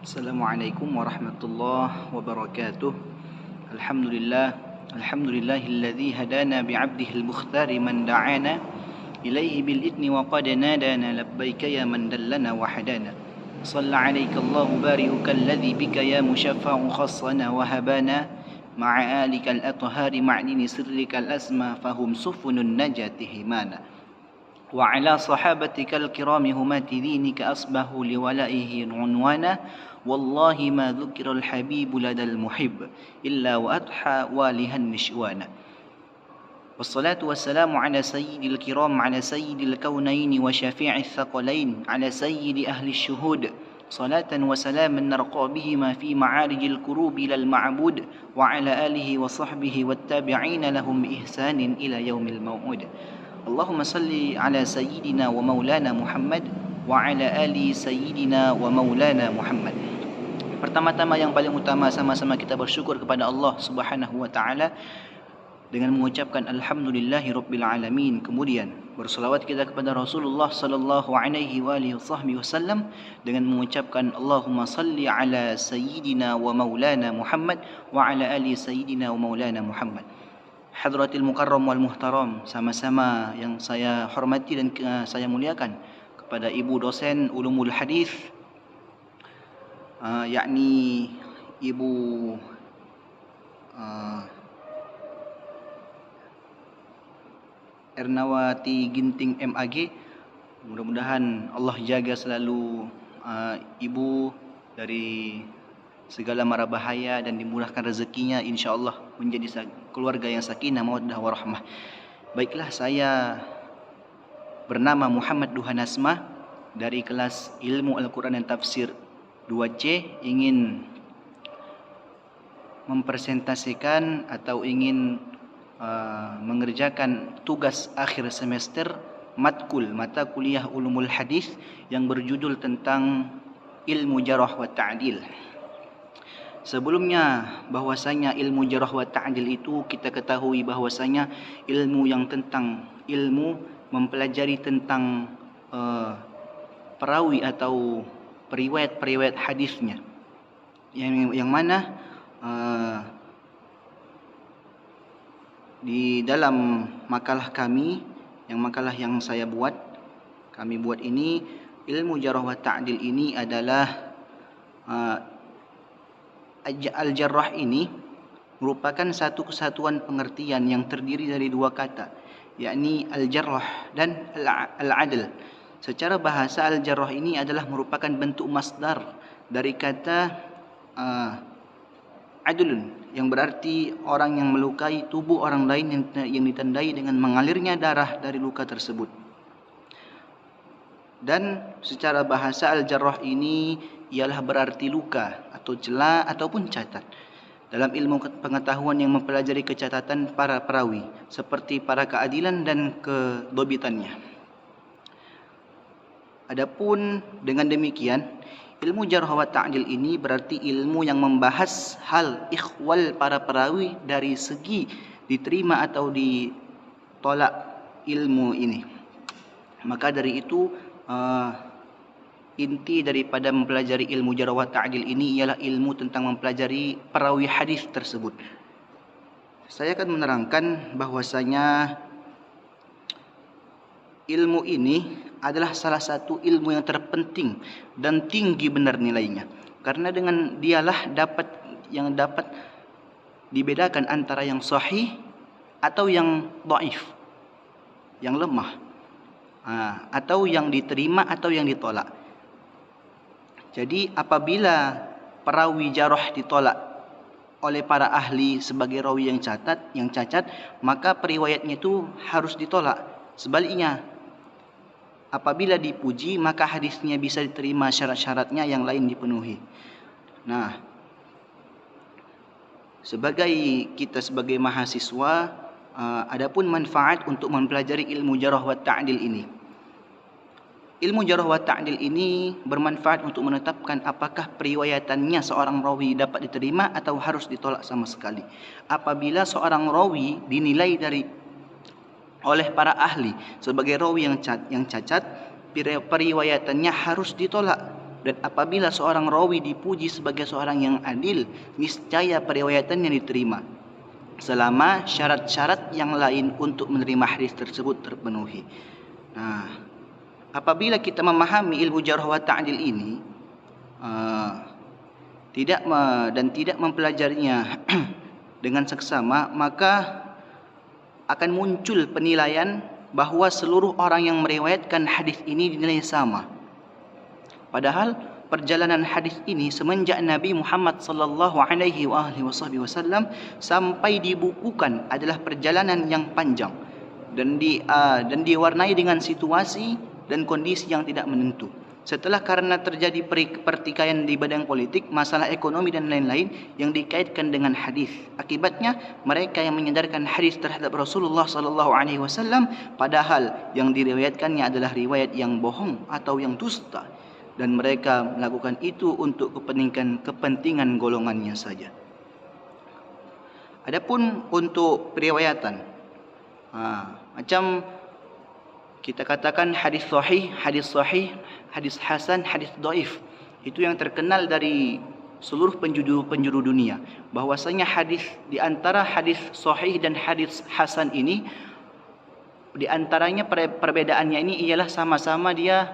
Assalamualaikum warahmatullahi wabarakatuh. Alhamdulillahilladzi hadana bi'abdihi al-mukhtari man da'ana ilaihi bil idni wa qad nadana labbaika ya man dallana wa hadana. Shalla 'alaika Allahu bari'uka alladzi bika ya musyaffa'u khassana wa habana ma'a alika al-athhari ma'dini sirrika al-asma fahum sufunun najati himana. وعلى صحابتك الكرام همات دينك أصبحوا لولائه عنوانا والله ما ذكر الحبيب لدى المحب إلا وأضحى والها النشوانا والصلاة والسلام على سيد الكرام على سيد الكونين وشفيع الثقلين على سيد أهل الشهود صلاة وسلاما نرقى بهما في معارج الكروب إلى المعبود وعلى آله وصحبه والتابعين لهم بإحسان إلى يوم الموعود Allahumma salli ala sayyidina wa maulana Muhammad wa ala ali sayyidina wa maulana Muhammad. Pertama-tama yang paling utama, sama-sama kita bersyukur kepada Allah Subhanahu wa taala dengan mengucapkan alhamdulillahi rabbil alamin. Kemudian berselawat kita kepada Rasulullah sallallahu alaihi wasallam dengan mengucapkan Allahumma salli ala sayyidina wa maulana Muhammad wa ala ali sayyidina wa maulana Muhammad. Hadratil Mukarram wal Muhtaram, sama-sama yang saya hormati dan saya muliakan, kepada Ibu dosen Ulumul Hadis, yakni Ibu Ernawati Ginting MAG. Mudah-mudahan Allah jaga selalu Ibu dari segala mara bahaya dan dimurahkan rezekinya, insyaAllah menjadi keluarga yang sakinah mawaddah warahmah. Baiklah, saya bernama Muhammad Duhan Asma dari kelas Ilmu Al-Quran dan Tafsir 2C, ingin mempresentasikan atau ingin mengerjakan tugas akhir semester matkul mata kuliah Ulumul Hadis yang berjudul tentang ilmu jarah wa ta'dil. Sebelumnya, bahwasanya ilmu jarah wa ta'dil itu kita ketahui bahwasanya ilmu yang tentang ilmu mempelajari tentang perawi atau periwayat hadisnya, yang mana di dalam makalah kami, makalah yang kami buat ini, ilmu jarah wa ta'dil ini adalah al-jarrah ini merupakan satu kesatuan pengertian yang terdiri dari dua kata, yakni al-jarrah dan al-adl. Secara bahasa, al-jarrah ini adalah merupakan bentuk masdar dari kata adlun, yang berarti orang yang melukai tubuh orang lain yang ditandai dengan mengalirnya darah dari luka tersebut. Dan secara bahasa, al-jarrah ini ialah berarti luka atau celah ataupun cacat. Dalam ilmu pengetahuan yang mempelajari kecacatan para perawi, seperti para keadilan dan kedobitannya. Adapun dengan demikian, ilmu jarh wa ta'dil ini berarti ilmu yang membahas hal ikhwal para perawi dari segi diterima atau ditolak ilmu ini. Maka dari itu, inti daripada mempelajari ilmu jarh wa ta'dil ini ialah ilmu tentang mempelajari perawi hadis tersebut. Saya akan menerangkan bahwasanya ilmu ini adalah salah satu ilmu yang terpenting dan tinggi benar nilainya, karena dengan dialah yang dapat dibedakan antara yang sahih atau yang dhaif, yang lemah, atau yang diterima atau yang ditolak. Jadi apabila perawi jarah ditolak oleh para ahli sebagai rawi yang cacat, maka periwayatnya itu harus ditolak. Sebaliknya, apabila dipuji, maka hadisnya bisa diterima, syarat-syaratnya yang lain dipenuhi. Nah, kita sebagai mahasiswa, adapun manfaat untuk mempelajari ilmu jarh wa ta'dil ini. Ilmu jarh wa ta'dil ini bermanfaat untuk menetapkan apakah periwayatannya seorang rawi dapat diterima atau harus ditolak sama sekali. Apabila seorang rawi dinilai oleh para ahli sebagai rawi yang cacat, periwayatannya harus ditolak. Dan apabila seorang rawi dipuji sebagai seorang yang adil, niscaya periwayatannya diterima selama syarat-syarat yang lain untuk menerima hadis tersebut terpenuhi. Nah, apabila kita memahami ilmu jarh wa ta'dil ini tidak mempelajarinya dengan seksama, maka akan muncul penilaian bahawa seluruh orang yang meriwayatkan hadis ini dinilai sama. Padahal perjalanan hadis ini semenjak Nabi Muhammad sallallahu alaihi wasallam sampai dibukukan adalah perjalanan yang panjang dan diwarnai dengan situasi dan kondisi yang tidak menentu. Setelah karena terjadi pertikaian di bidang politik, masalah ekonomi dan lain-lain yang dikaitkan dengan hadis. Akibatnya mereka yang menyandarkan hadis terhadap Rasulullah sallallahu alaihi wasallam padahal yang diriwayatkannya adalah riwayat yang bohong atau yang dusta, dan mereka melakukan itu untuk kepentingan golongannya saja. Adapun untuk periwayatan, macam kita katakan hadis sahih, hadis hasan, hadis dhaif, itu yang terkenal dari seluruh penjuru dunia. Bahwasanya hadis di antara hadis sahih dan hadis hasan ini, di antaranya perbedaannya ini ialah sama-sama dia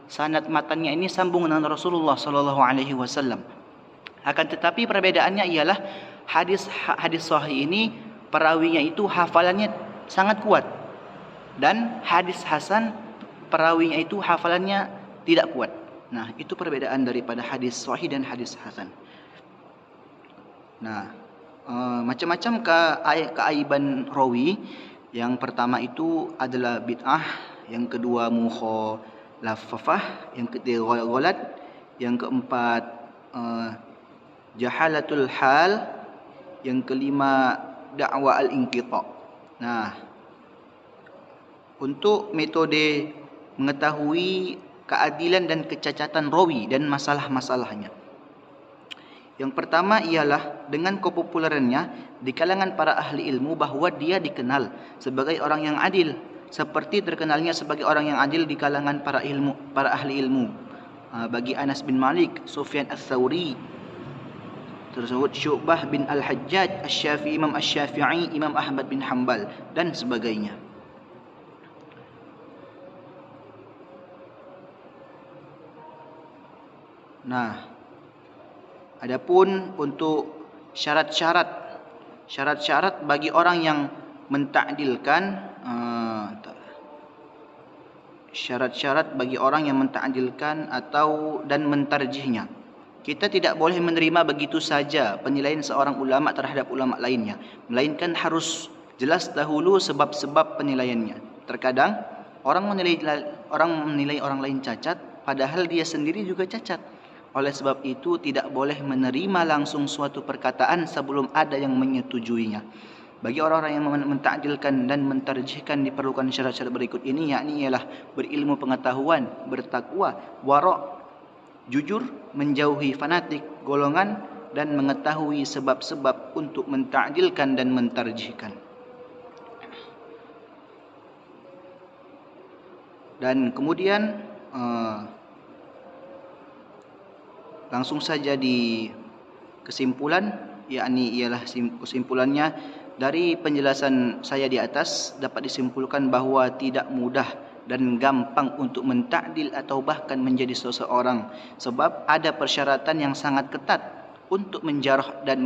sanad matannya ini sambung dengan Rasulullah sallallahu alaihi wasallam. Akan tetapi perbedaannya ialah hadis sahih ini perawinya itu hafalannya sangat kuat, dan hadis hasan perawinya itu hafalannya tidak kuat. Nah, itu perbedaan daripada hadis sahih dan hadis hasan. Nah, macam-macam keaiban rawi. Yang pertama itu adalah bid'ah, yang kedua mukhalafah, yang ketiga ghalat, yang keempat jahalatul hal, yang kelima da'wa al-inqita'. Nah, untuk metode mengetahui keadilan dan kecacatan rawi dan masalah-masalahnya, yang pertama ialah dengan kepopulerannya di kalangan para ahli ilmu bahawa dia dikenal sebagai orang yang adil, seperti terkenalnya sebagai orang yang adil di kalangan para ahli ilmu. Bagi Anas bin Malik, Sufyan Ats-Tsauri, tersebut Syu'bah bin Al-Hajjaj, Imam Asy-Syafi'i, Imam Ahmad bin Hanbal dan sebagainya. Nah, adapun untuk syarat-syarat bagi orang yang mentakdilkan, syarat-syarat bagi orang yang mentakdilkan atau dan mentarjihnya. Kita tidak boleh menerima begitu saja penilaian seorang ulama terhadap ulama lainnya, melainkan harus jelas dahulu sebab-sebab penilaiannya. Terkadang orang menilai orang lain cacat padahal dia sendiri juga cacat. Oleh sebab itu tidak boleh menerima langsung suatu perkataan sebelum ada yang menyetujuinya. Bagi orang-orang yang mentakdilkan dan mentarjihkan diperlukan syarat-syarat berikut ini, yakni ialah berilmu pengetahuan, bertakwa, wara', jujur, menjauhi fanatik, golongan, dan mengetahui sebab-sebab untuk mentakdilkan dan mentarjihkan. Dan kemudian langsung saja di kesimpulan, yakni ialah kesimpulannya dari penjelasan saya di atas dapat disimpulkan bahawa tidak mudah dan gampang untuk mentakdil atau bahkan menjadi seseorang, sebab ada persyaratan yang sangat ketat untuk menjarah dan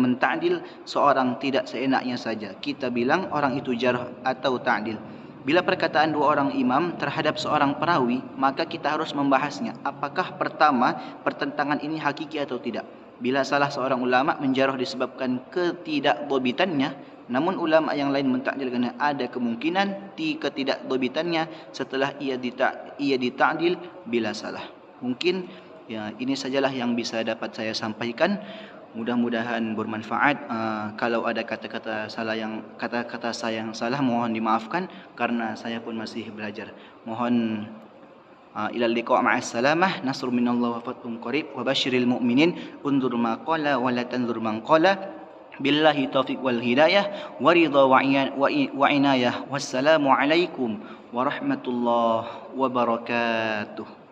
mentakdil seorang. Tidak seenaknya saja kita bilang orang itu jarah atau ta'dil. Bila perkataan dua orang imam terhadap seorang perawi, maka kita harus membahasnya. Apakah pertama, pertentangan ini hakiki atau tidak? Bila salah seorang ulama menjarah disebabkan ketidakdobitannya, namun ulama yang lain mentakdilkannya, ada kemungkinan ketidakdobitannya setelah ia ditakdil bila salah. Mungkin ya, ini sajalah yang bisa dapat saya sampaikan. Mudah-mudahan bermanfaat. Kalau ada kata-kata saya yang salah, mohon dimaafkan karena saya pun masih belajar. Mohon ilal liqa' ma'as salamah, nasr minallah wa fathun qarib wa basyiril mu'minin unzur ma qala wa la tanzur man qala. Billahi taufiq wal hidayah wa ridha wa inayah. Wassalamu alaikum warahmatullahi wabarakatuh.